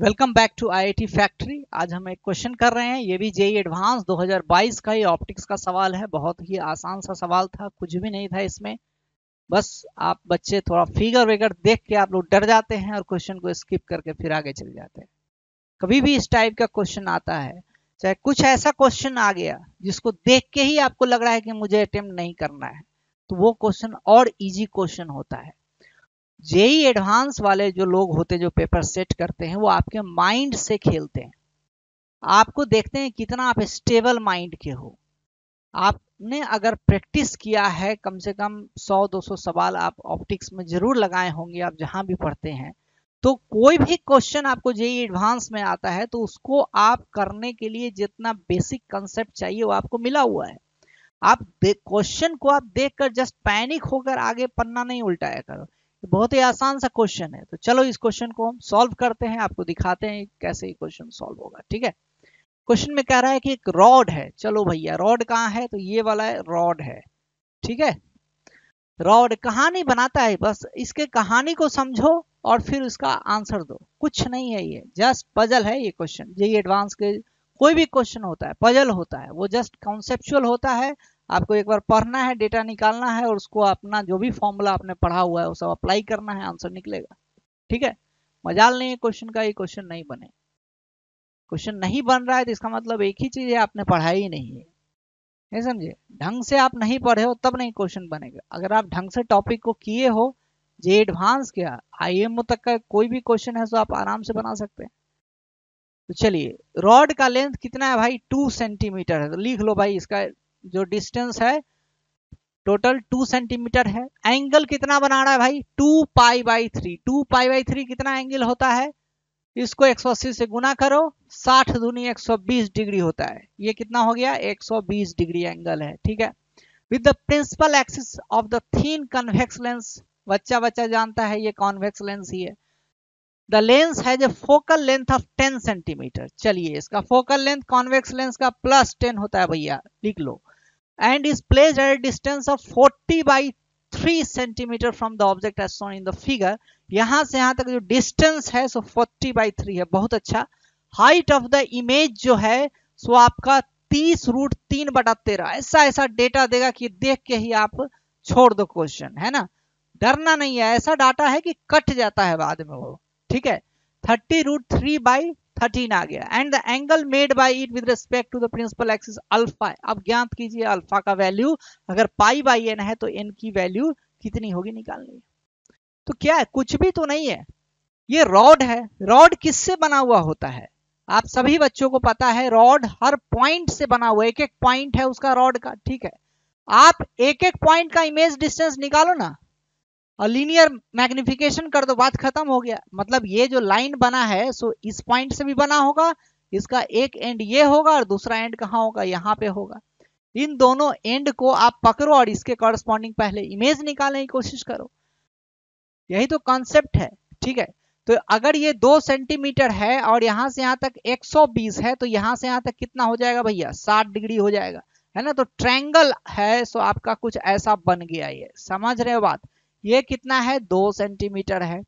Welcome back to IIT factory. आज हम एक क्वेश्चन कर रहे हैं, ये भी जेई एडवांस 2022 का ही ऑप्टिक्स का सवाल है। बहुत ही आसान सा सवाल था, कुछ भी नहीं था इसमें। बस आप बच्चे थोड़ा फिगर वेगर देख के आप लोग डर जाते हैं और क्वेश्चन को स्किप करके फिर आगे चले जाते हैं। कभी भी इस टाइप का क्वेश्चन आता है, चाहे कुछ ऐसा क्वेश्चन आ गया जिसको देख के ही आपको लग रहा है कि मुझे अटेम्प्ट नहीं करना है, तो वो क्वेश्चन और इजी क्वेश्चन होता है। जेई एडवांस वाले जो लोग होते हैं, जो पेपर सेट करते हैं, वो आपके माइंड से खेलते हैं। आपको देखते हैं कितना आप स्टेबल माइंड के हो। आपने अगर प्रैक्टिस किया है, कम से कम 100-200 सवाल आप ऑप्टिक्स में जरूर लगाए होंगे, आप जहां भी पढ़ते हैं, तो कोई भी क्वेश्चन आपको जेई एडवांस में आता है तो उसको आप करने के लिए जितना बेसिक कंसेप्ट चाहिए वो आपको मिला हुआ है। आप क्वेश्चन को आप देखकर जस्ट पैनिक होकर आगे पन्ना नहीं उल्टाया करो। बहुत ही आसान सा क्वेश्चन है, तो चलो इस क्वेश्चन को हम सॉल्व करते हैं, आपको दिखाते हैं कैसे ये क्वेश्चन सॉल्व होगा। ठीक है, क्वेश्चन में कह रहा है कि एक रॉड है। चलो भैया, रॉड कहाँ है? तो ये वाला है, रॉड है। ठीक है, रॉड कहानी बनाता है, बस इसके कहानी को समझो और फिर उसका आंसर दो। कुछ नहीं है, ये जस्ट पजल है। ये क्वेश्चन जेईई एडवांस के कोई भी क्वेश्चन होता है पजल होता है, वो जस्ट कॉन्सेप्चुअल होता है। आपको एक बार पढ़ना है, डेटा निकालना है और उसको अपना जो भी फॉर्मूला आपने पढ़ा हुआ है वो सब अप्लाई करना है, आंसर निकलेगा। ठीक है, मजाल नहीं है क्वेश्चन का, ये क्वेश्चन नहीं बने। क्वेश्चन नहीं बन रहा है तो इसका मतलब एक ही चीज है, आपने पढ़ाई ही नहीं है। नहीं समझे? ढंग से आप नहीं पढ़े हो तब नहीं क्वेश्चन बनेगा। अगर आप ढंग से टॉपिक को किए हो, जे एडवांस क्या आईएमओ तक का कोई भी क्वेश्चन है तो आप आराम से बना सकते हैं। तो चलिए, रॉड का लेंथ कितना है भाई? 2 सेंटीमीटर है। तो लिख लो भाई, इसका जो डिस्टेंस है टोटल 2 सेंटीमीटर है। एंगल कितना बना रहा है भाई? 2π/3। 2π/3 कितना एंगल होता है? इसको 180 से गुना करो, 60 दूनी 120 डिग्री होता है। ये कितना हो गया? 120 डिग्री एंगल है। ठीक है, with the principal axis of the thin convex lens. बच्चा बच्चा जानता है ये कॉन्वेक्स लेंस ही है। The lens has a focal length of 10 centimetre. चलिए, इसका फोकल लेंथ कॉन्वेक्स लेंस का +10 होता है भैया, लिख लो। And is placed at a distance of 40/3 centimetre from the object as shown in the figure. यहां से यहां तक जो डिस्टेंस है सो 40/3 है। बहुत अच्छा। हाइट ऑफ द इमेज जो है सो आपका 30√3/13। ऐसा ऐसा डेटा देगा कि देख के ही आप छोड़ दो क्वेश्चन, है ना। डरना नहीं है, ऐसा डाटा है कि कट जाता है बाद में वो। ठीक है, 30√3/13 आ गया। And the angle made by it with respect to the principal axis alpha. अब ज्ञात कीजिए अल्फा का वैल्यू। अगर π/n है तो n की वैल्यू कितनी होगी निकालनी है। तो क्या है, कुछ भी तो नहीं है, ये रॉड है। रॉड किससे बना हुआ होता है? आप सभी बच्चों को पता है, रॉड हर पॉइंट से बना हुआ है। एक एक पॉइंट है उसका रॉड का। ठीक है, आप एक एक पॉइंट का इमेज डिस्टेंस निकालो ना और लीनियर मैग्निफिकेशन कर दो, बात खत्म हो गया। मतलब ये जो लाइन बना है सो इस पॉइंट से भी बना होगा, इसका एक एंड ये होगा और दूसरा एंड कहाँ होगा? यहाँ पे होगा। इन दोनों एंड को आप पकड़ो और इसके कॉरस्पॉन्डिंग पहले इमेज निकालने की कोशिश करो। यही तो कॉन्सेप्ट है। ठीक है, तो अगर ये 2 सेंटीमीटर है और यहां से यहां तक 120 है, तो यहां से यहां तक कितना हो जाएगा भैया? 60 डिग्री हो जाएगा, है ना। तो ट्रायंगल है सो आपका कुछ ऐसा बन गया। ये समझ रहे हो बात? ये कितना है? 2 सेंटीमीटर है।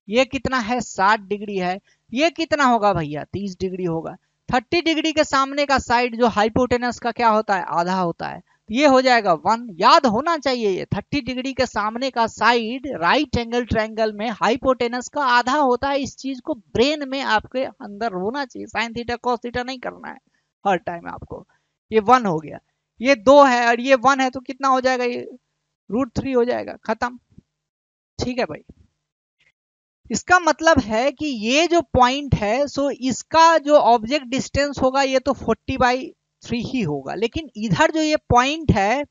ये कितना है? 60 डिग्री है। ये कितना होगा भैया? 30 डिग्री होगा। 30 डिग्री के सामने का साइड जो हाइपोटेनस का क्या होता है? आधा होता है। ये हो जाएगा 1। याद होना चाहिए, ये 30 डिग्री के सामने का साइड राइट एंगल ट्रायंगल में हाइपोटेनस का आधा होता है। इस चीज को ब्रेन में आपके अंदर होना चाहिए। साइन थीटा कॉस थीटा नहीं करना है हर टाइम आपको। ये 1 हो गया, ये 2 है और ये 1 है, तो कितना हो जाएगा? ये √3 हो जाएगा, खत्म। ठीक है भाई, इसका मतलब है कि ये जो पॉइंट है सो इसका जो ऑब्जेक्ट डिस्टेंस होगा ये तो 40/3 ही होगा। लेकिन इधर जो ये पॉइंट है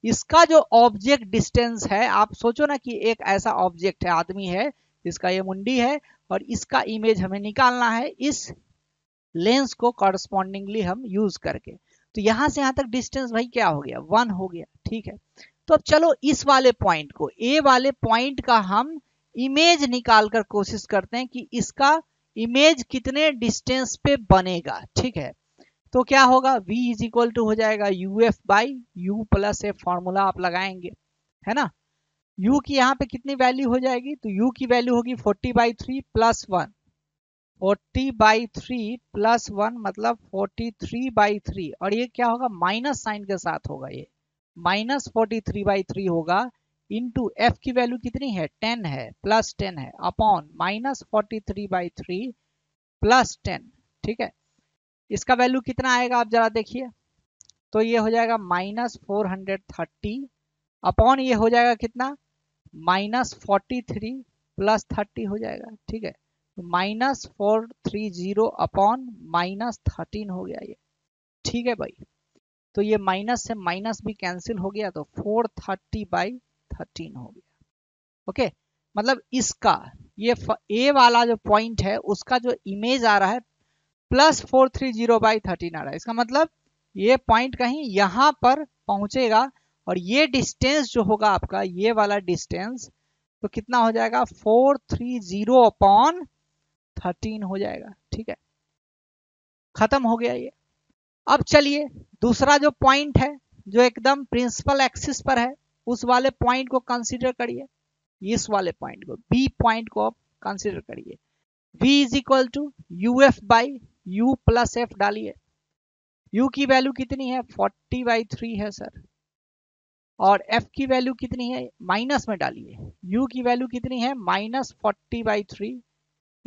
इसका जो ऑब्जेक्ट डिस्टेंस है, आप सोचो ना कि एक ऐसा ऑब्जेक्ट है, आदमी है, इसका ये मुंडी है और इसका इमेज हमें निकालना है इस लेंस को कॉरस्पॉन्डिंगली हम यूज करके। तो यहां से यहां तक डिस्टेंस भाई क्या हो गया? 1 हो गया। ठीक है, तो अब चलो इस वाले पॉइंट को, ए वाले पॉइंट का हम इमेज निकाल कर कोशिश करते हैं कि इसका इमेज कितने डिस्टेंस पे बनेगा। ठीक है, तो क्या होगा? v इज इक्वल टू हो जाएगा uf/u प्लस ए फॉर्मूला आप लगाएंगे, है ना। u की यहाँ पे कितनी वैल्यू हो जाएगी? तो u की वैल्यू होगी 40/3 + 1। 40/3 प्लस 1 मतलब 43/3, और ये क्या होगा, माइनस साइन के साथ होगा, ये -43/3 होगा, इंटू एफ की वैल्यू कितनी है 10 है, प्लस 10 है, अपॉन -43/3 प्लस 10। ठीक है, इसका वैल्यू कितना आएगा आप जरा देखिए, तो ये हो जाएगा -430 अपॉन ये हो जाएगा कितना -43 प्लस 30 हो जाएगा। ठीक है, तो -430 अपॉन -13 हो गया ये। ठीक है भाई, तो ये माइनस से माइनस भी कैंसिल हो गया, तो 430/13 हो गया। ओके, मतलब इसका ये ए वाला जो पॉइंट है उसका जो इमेज आ रहा है प्लस 430/13 आ रहा है, इसका मतलब ये पॉइंट कहीं यहां पर पहुंचेगा, और ये डिस्टेंस जो होगा आपका, ये वाला डिस्टेंस तो कितना हो जाएगा 430/13 हो जाएगा। ठीक है, खत्म हो गया ये। अब चलिए दूसरा जो पॉइंट है जो एकदम प्रिंसिपल एक्सिस पर है, उस वाले पॉइंट को कंसीडर करिए, इस वाले पॉइंट को, बी पॉइंट को कंसीडर करिए। v is equal to uf by u plus F डालिए, u की वैल्यू कितनी है 40/3 है सर, और f की वैल्यू कितनी है माइनस में डालिए, u की वैल्यू कितनी है -40/3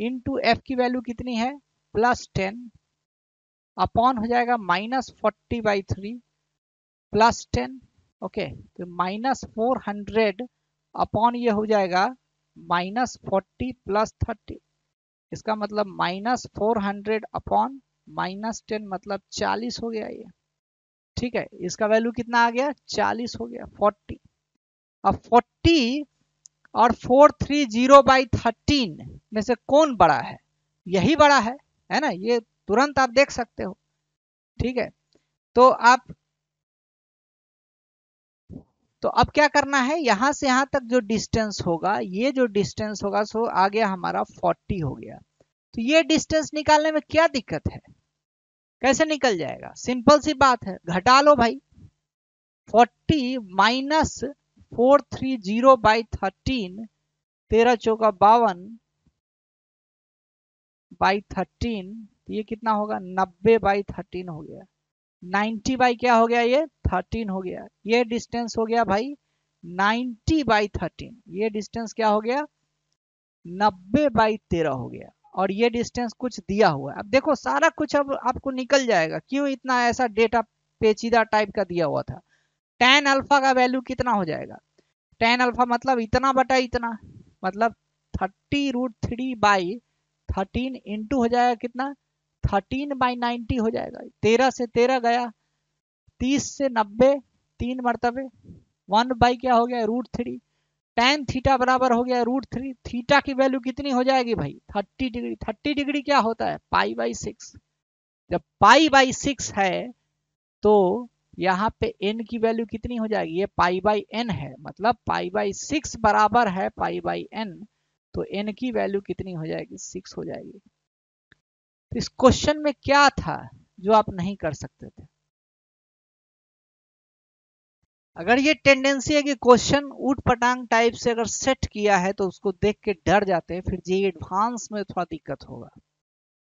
इंटू एफ की वैल्यू कितनी है +10 अपॉन हो जाएगा -40/3 +10। ओके, तो -400 अपॉन ये हो जाएगा -40 + 30, इसका मतलब -400 अपॉन -10 मतलब 40 हो गया ये। ठीक है, इसका वैल्यू कितना आ गया 40 हो गया 40। अब 40 और 430/13 में से कौन बड़ा है, यही बड़ा है ना, ये तुरंत आप देख सकते हो। ठीक है, तो अब क्या करना है, यहां से यहां तक जो डिस्टेंस होगा, ये जो डिस्टेंस होगा सो आ गया हमारा 40 हो गया। तो ये डिस्टेंस निकालने में क्या दिक्कत है, कैसे निकल जाएगा, सिंपल सी बात है, घटा लो भाई। 40 माइनस 430/13, 13 चौका 52/13, ये कितना होगा 90/13 हो गया, 90 बाई क्या हो गया ये 13 हो गया, ये डिस्टेंस हो गया भाई 90/13, ये डिस्टेंस क्या हो गया 90/13 हो गया, और ये डिस्टेंस कुछ दिया हुआ है। अब देखो सारा कुछ अब आपको निकल जाएगा, क्यों इतना ऐसा डेटा पेचीदा टाइप का दिया हुआ था। tan अल्फा का वैल्यू कितना हो जाएगा, tan अल्फा मतलब इतना बटा इतना, मतलब 30√3/13 इंटू हो जाएगा कितना 13/90 हो जाएगा, 13 से 13 गया, 30 से 90 3 मरतबे, 1 बाई क्या हो गया √3, tan थीटा बराबर हो गया √3, थीटा की वैल्यू कितनी हो जाएगी भाई 30 डिग्री, 30 डिग्री क्या होता है π/6, जब π/6 है तो यहाँ पे n की वैल्यू कितनी हो जाएगी, ये π/n है, मतलब π/6 बराबर है π/n, तो n की वैल्यू कितनी हो जाएगी 6 हो जाएगी। तो इस क्वेश्चन में क्या था जो आप नहीं कर सकते थे, अगर ये टेंडेंसी है कि क्वेश्चन ऊट पटांग टाइप से अगर सेट किया है तो उसको देख के डर जाते हैं, फिर जेईई एडवांस में थोड़ा दिक्कत होगा।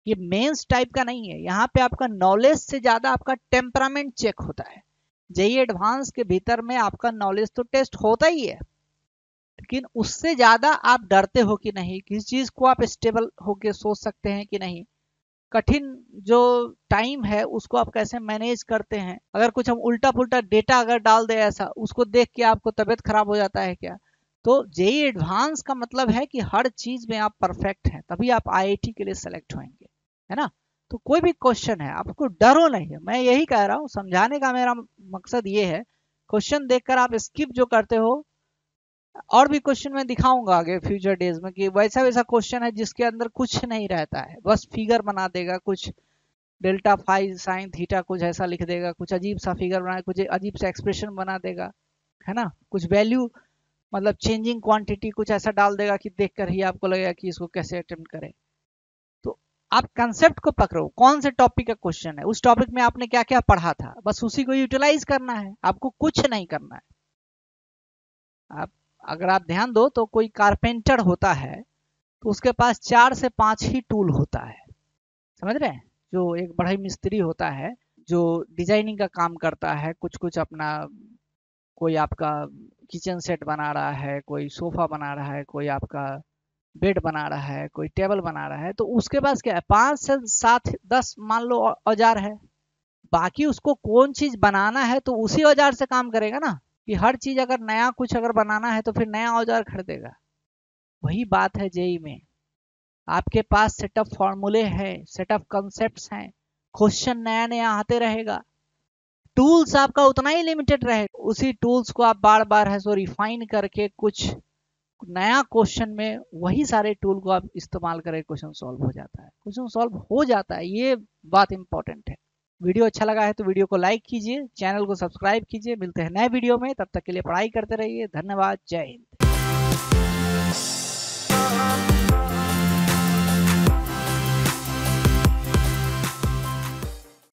ये मेंस टाइप का नहीं है, यहाँ पे आपका नॉलेज से ज्यादा आपका टेम्परामेंट चेक होता है। जेईई एडवांस के भीतर में आपका नॉलेज तो टेस्ट होता ही है, लेकिन उससे ज्यादा आप डरते हो कि नहीं, किसी चीज को आप स्टेबल होके सोच सकते हैं कि नहीं, कठिन जो टाइम है उसको आप कैसे मैनेज करते हैं, अगर कुछ हम उल्टा पुल्टा डेटा अगर डाल दे ऐसा, उसको देख के आपको तबीयत खराब हो जाता है क्या। तो जेईई एडवांस का मतलब है कि हर चीज में आप परफेक्ट हैं, तभी आप आईआईटी के लिए सेलेक्ट होंगे, है ना। तो कोई भी क्वेश्चन है आपको डरो नहीं है, मैं यही कह रहा हूँ, समझाने का मेरा मकसद ये है, क्वेश्चन देखकर आप स्किप जो करते हो, और भी क्वेश्चन मैं दिखाऊंगा आगे फ्यूचर डेज में कि वैसा वैसा क्वेश्चन है जिसके अंदर कुछ नहीं रहता है, बस फिगर बना देगा, कुछ डेल्टा फाई साइन थीटा कुछ ऐसा लिख देगा, कुछ अजीब सा फिगर बना, कुछ अजीब सा एक्सप्रेशन बना देगा, है ना, कुछ वैल्यू मतलब चेंजिंग क्वांटिटी कुछ ऐसा डाल देगा कि देखकर ही आपको लगेगा कि इसको कैसे अटेम्प्ट करें। तो आप कंसेप्ट को पकड़ो, कौन से टॉपिक का क्वेश्चन है, उस टॉपिक में आपने क्या क्या पढ़ा था, बस उसी को यूटिलाइज करना है, आपको कुछ नहीं करना है। आप अगर आप ध्यान दो तो कोई कारपेंटर होता है, तो उसके पास 4 से 5 ही टूल होता है, समझ रहे हैं। जो एक बढ़ई मिस्त्री होता है जो डिजाइनिंग का काम करता है, कुछ कुछ अपना, कोई आपका किचन सेट बना रहा है, कोई सोफा बना रहा है, कोई आपका बेड बना रहा है, कोई टेबल बना रहा है, तो उसके पास क्या है, 5 से 7 10 मान लो औजार है। बाकी उसको कौन चीज बनाना है तो उसी औजार से काम करेगा ना, कि हर चीज अगर नया कुछ अगर बनाना है तो फिर नया औजार खरीदेगा। वही बात है जेई में, आपके पास सेट ऑफ फॉर्मूले हैं, सेट ऑफ कॉन्सेप्ट्स हैं, क्वेश्चन नया नया आते रहेगा, टूल्स आपका उतना ही लिमिटेड रहेगा, उसी टूल्स को आप बार बार है सो रिफाइन करके कुछ नया क्वेश्चन में वही सारे टूल को आप इस्तेमाल करें, क्वेश्चन सॉल्व हो जाता है, क्वेश्चन सॉल्व हो जाता है, ये बात इंपॉर्टेंट है। वीडियो अच्छा लगा है तो वीडियो को लाइक कीजिए, चैनल को सब्सक्राइब कीजिए, मिलते हैं नए वीडियो में, तब तक के लिए पढ़ाई करते रहिए, धन्यवाद, जय हिंद।